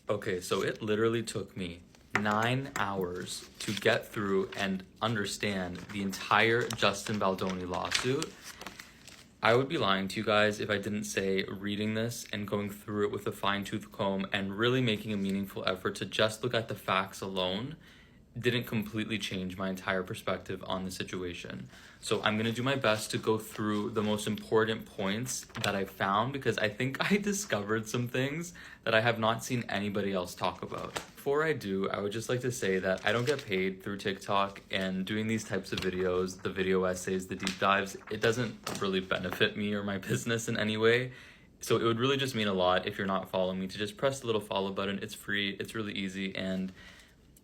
Okay, so it literally took me 9 hours to get through and understand the entire Justin Baldoni lawsuit. I would be lying to you guys if I didn't say reading this and going through it with a fine-tooth comb and really making a meaningful effort to just look at the facts alone didn't completely change my entire perspective on the situation. So I'm going to do my best to go through the most important points that I found because I think I discovered some things that I have not seen anybody else talk about. Before I do, I would just like to say that I don't get paid through TikTok, and doing these types of videos, the video essays, the deep dives, it doesn't really benefit me or my business in any way. So it would really just mean a lot if you're not following me to just press the little follow button. It's free, it's really easy, and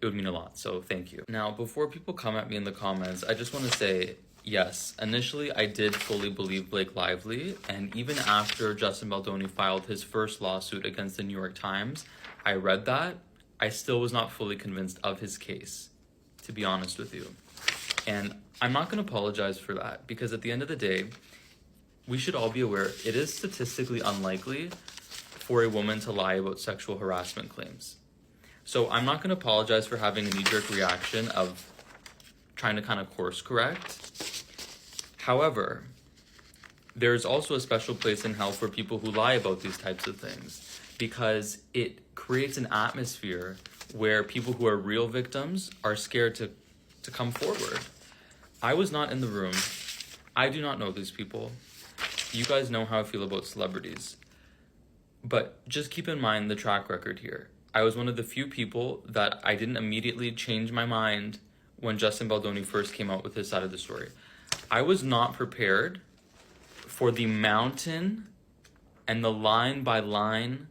it would mean a lot, so thank you. Now, before people come at me in the comments, I just want to say, yes, initially I did fully believe Blake Lively, and even after Justin Baldoni filed his first lawsuit against the New York Times, I read that, I still was not fully convinced of his case, to be honest with you. And I'm not going to apologize for that, because at the end of the day, we should all be aware it is statistically unlikely for a woman to lie about sexual harassment claims. So I'm not going to apologize for having a knee-jerk reaction of trying to kind of course correct. However, there's also a special place in hell for people who lie about these types of things because it creates an atmosphere where people who are real victims are scared to come forward. I was not in the room. I do not know these people. You guys know how I feel about celebrities. But just keep in mind the track record here. I was one of the few people that I didn't immediately change my mind when Justin Baldoni first came out with his side of the story. I was not prepared for the mountain and the line-by-line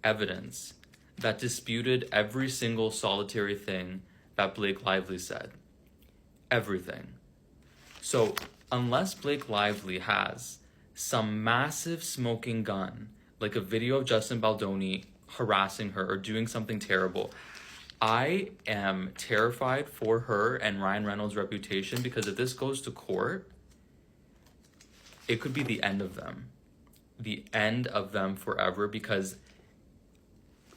evidence that disputed every single solitary thing that Blake Lively said. Everything. So unless Blake Lively has some massive smoking gun, like a video of Justin Baldoni harassing her or doing something terrible, I am terrified for her and Ryan Reynolds' reputation, because if this goes to court, it could be the end of them forever, because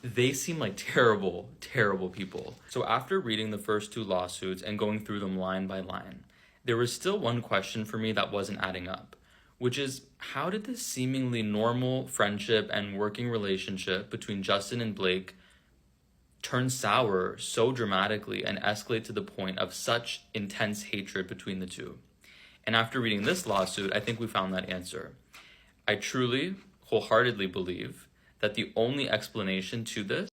they seem like terrible, terrible people. So after reading the first two lawsuits and going through them line by line, there was still one question for me that wasn't adding up, which is, how did this seemingly normal friendship and working relationship between Justin and Blake turn sour so dramatically and escalate to the point of such intense hatred between the two? And after reading this lawsuit, I think we found that answer. I truly, wholeheartedly believe that the only explanation to this